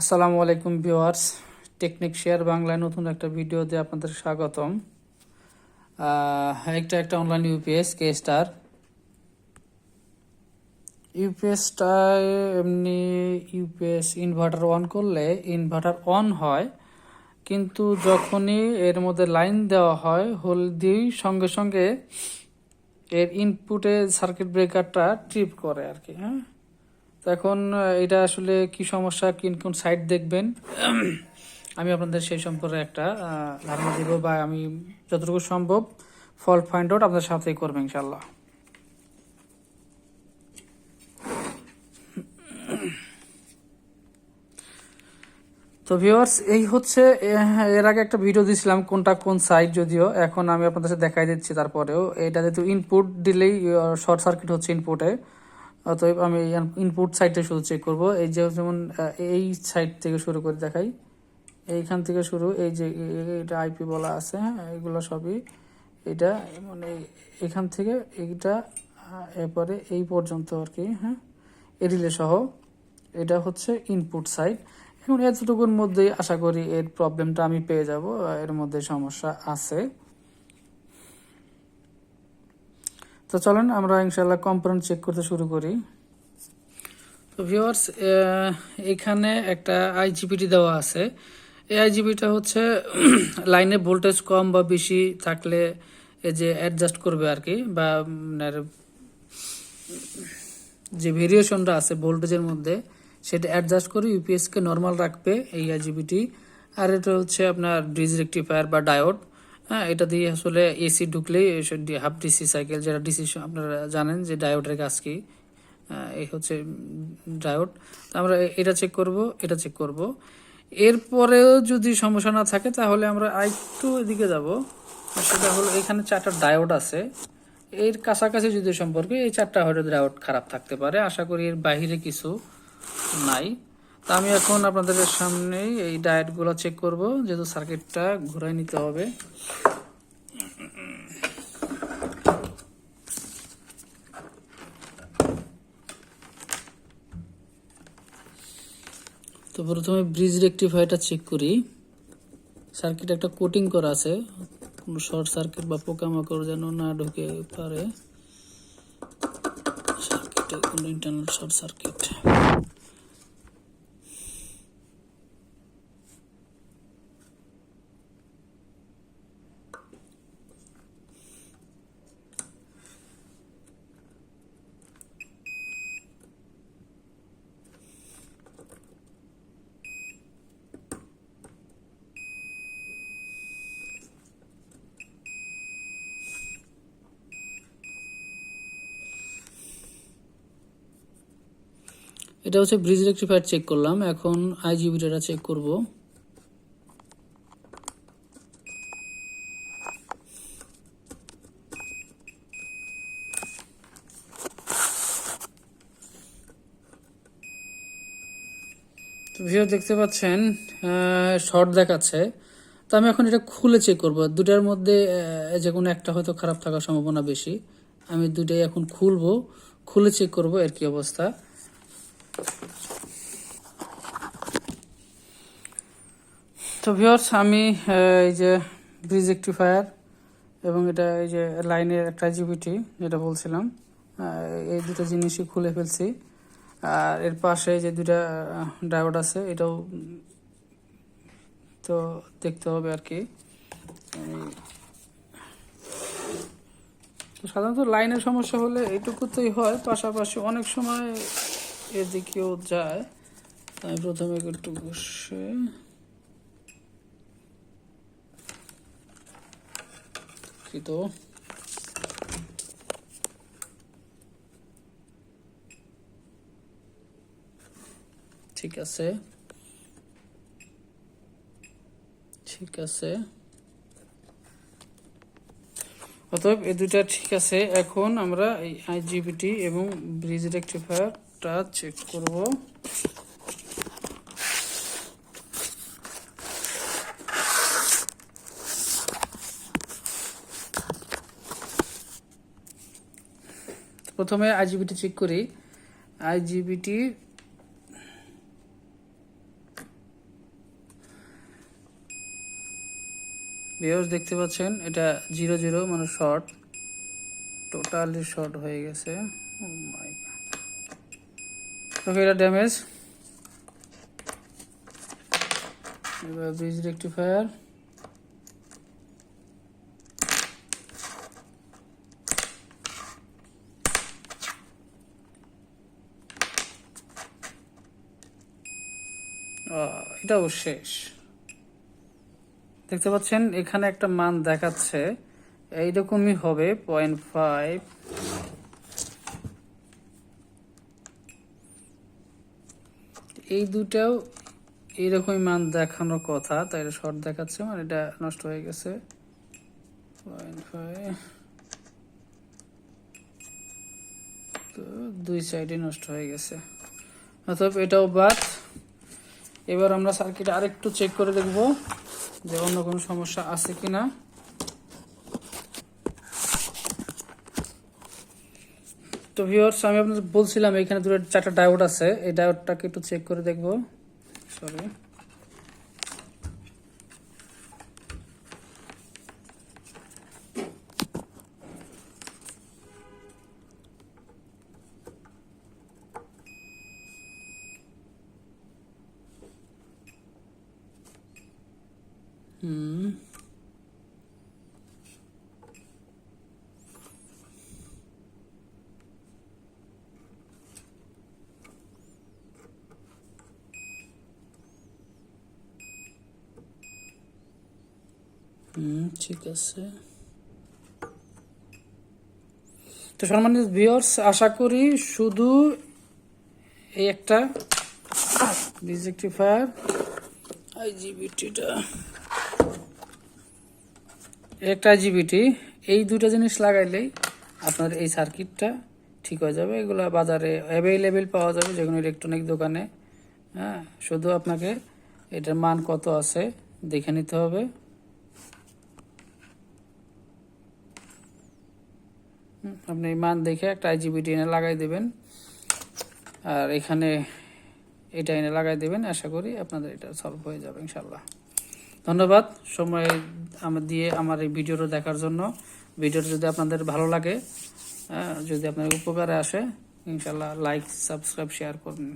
আসসালামু আলাইকুম viewers, technique share বাংলায় নতুন একটা ভিডিওতে আপনাদের স্বাগতম। একটা অনলাইন ইউপিএস কে স্টার ইউপিএসটায় এমনি ইউপিএস ইনভার্টার অন করলে ইনভার্টার অন হয়, কিন্তু যখনই এর মধ্যে লাইন দেওয়া হয় হোল দিয়েই সঙ্গে সঙ্গে এর ইনপুটে সার্কিট ব্রেকারটা ট্রিপ করে আর কি। হ্যাঁ, তো এখন এটা আসলে কি সমস্যা, কোন সাইড দেখবেন আমি আপনাদের সেই সম্পর্কে একটা ধারণা দিব, বা আমি যতটুকু সম্ভব ফল্ট ফাইন্ড আউট আপনাদের সাথেই করবো ইনশাল্লাহ। তো ভিউয়ার্স, এই হচ্ছে এর আগে একটা ভিডিও দিয়েছিলাম কোনটা কোন সাইড, যদিও এখন আমি আপনাদের সাথে দেখাই দিচ্ছি। তারপরেও এটা যেহেতু ইনপুট দিলেই শর্ট সার্কিট হচ্ছে ইনপুটে, অতএব আমি ইনপুট সাইডটা শুধু চেক করব। এই যে যেমন এই সাইড থেকে শুরু করে দেখাই, এইখান থেকে শুরু, এই যে এটা আইপি বলা আছে, হ্যাঁ এগুলো সবই এটা, মানে এখান থেকে এইটা এরপরে এই পর্যন্ত আর কি। হ্যাঁ, এই রিলে সহ এটা হচ্ছে ইনপুট সাইড। এখন এতটুকুর মধ্যেই আশা করি এর প্রবলেমটা আমি পেয়ে যাব, এর মধ্যে সমস্যা আছে। তো চলেন আমরা ইনশাল্লাহ কম্পোনেন্ট চেক করতে শুরু করি। তো ভিউয়ার্স, এখানে একটা আইজিবিটি দেওয়া আছে। এই আইজিবিটা হচ্ছে লাইনে ভোল্টেজ কম বা বেশি থাকলে এই যে অ্যাডজাস্ট করবে আর কি, বা যে ভেরিয়েশনটা আছে ভোল্টেজের মধ্যে সেটা অ্যাডজাস্ট করে ইউপিএসকে নর্মাল রাখবে এই আইজিবিটি। আর এটা হচ্ছে আপনার ব্রিজ রেকটিফায়ার বা ডায়োড। হ্যাঁ, এটা দিয়ে আসলে এসি ঢুকলেই হাফ ডিসি সাইকেল, যেটা ডিসি আপনারা জানেন যে ডায়োডের কাজ কি। এই হচ্ছে ডায়োড। আমরা এটা চেক করব, এটা চেক করব। এরপরেও যদি সমস্যা না থাকে তাহলে আমরা আরেকটু এদিকে যাব। সেটা হলো এখানে 4টা ডায়োড আছে, এর কাছাকাছি যদি সম্পর্কে এই 4টা হয়তো ডায়োড খারাপ থাকতে পারে। আশা করি এর বাইরে কিছু নাই। তা আমি এখন আপনাদের সামনে এই ডায়োডগুলো চেক করব, যেহেতু সার্কিটটা ঘুরাই নিতে হবে। তো প্রথমে ব্রিজ রেকটিফায়ারটা চেক করি। সার্কিট একটা কোটিং করা আছে, কোনো শর্ট সার্কিট বা পোকামাকড় যেন না ঢুকে পারে সার্কিটে, কোনো ইন্টারনাল শর্ট সার্কিট। এটা হচ্ছে ব্রিজ রেকটিফায়ার চেক করলাম, এখন আইজিবিটা চেক করব। তো ভিডিও দেখতে পাচ্ছেন শর্ট দেখাচ্ছে। তো আমি এখন এটা খুলে চেক করব। দুটার মধ্যে যে কোনো একটা হয়তো খারাপ থাকার সম্ভাবনা বেশি। আমি দুটাই এখন খুলবো, খুলে চেক করব এর কি অবস্থা। তো ভিউয়ার্স, আমি এই যে ব্রিজ রেকটিফায়ার এবং এটা এই যে লাইনের একটা জিবিটি যেটা বলছিলাম, এই দুটো জিনিসই খুলে ফেলছি। আর এর পাশে যে দুটা ডায়োড আছে এটাও তো দেখতে হবে আর কি। তো সাধারণত লাইনের সমস্যা হলে এইটুকুতেই হয়, পাশাপাশি অনেক সময় এদিকেও যায়। আমি প্রথমে একটু বসে তো ঠিক আছে, ঠিক আছে, অতএব এই দুইটা ঠিক আছে। এখন আমরা এই আইজিবিটি এবং ব্রিজ রেকটিফায়ারটা চেক করব। প্রথমে আইজিবিটি চেক করি। আইজিবিটি ভিউয়ার্স দেখতে পাচ্ছেন এটা 00 মানে শর্ট, টোটালি শর্ট হয়ে গেছে। ও মাই গড, ওকে এটা ড্যামেজ। এবার ব্রিজ রেক্টিফায়ার, এটাও শেষ। দেখতে পাচ্ছেন এখানে একটা মান দেখাচ্ছে এইরকমই হবে 0.5। এই দুটাও এইরকমই মান দেখানোর কথা, তাই এটা শর্ট দেখাচ্ছে, মানে এটা নষ্ট হয়ে গেছে 0.5। তো দুই সাইডে নষ্ট হয়ে গেছে, অতএব এটাও বাদ। এবার আমরা সার্কিট আরেকটু চেক করে দেখব যে অন্য কোনো সমস্যা আছে কিনা। তো ভিউয়ার্স আমি আপনাদের বলছিলাম এখানে 4টা ডায়োড আছে, এই ডায়োডটাকে একটু চেক করে দেখব। সরি, ঠিক আছে। তো সম্মানিত ভিউয়ার্স, আশা করি শুধু এই একটা ব্রিজ রেক্টিফায়ার আইজিবিটিটা, একটা আইজিবিটি, এই দুটো জিনিস লাগাইলেই আপনার এই সার্কিটটা ঠিক হয়ে যাবে। এগুলো বাজারে অ্যাভেলেবেল পাওয়া যাবে যে কোনো ইলেকট্রনিক দোকানে। হ্যাঁ, শুধু আপনাকে এটার মান কত আছে দেখে নিতে হবে। আপনি মান দেখে একটা আইজিবিটি এনে লাগাই দেবেন, আর এখানে এটা এনে লাগাই দেবেন। আশা করি আপনাদের এটা সলভ হয়ে যাবে ইনশাল্লাহ। ধন্যবাদ সময় দিয়ে আমার এই ভিডিওটা দেখার জন্য। ভিডিওটা যদি আপনাদের ভালো লাগে, যদি আপনার উপকারে আসে, ইনশাল্লাহ লাইক, সাবস্ক্রাইব, শেয়ার করুন।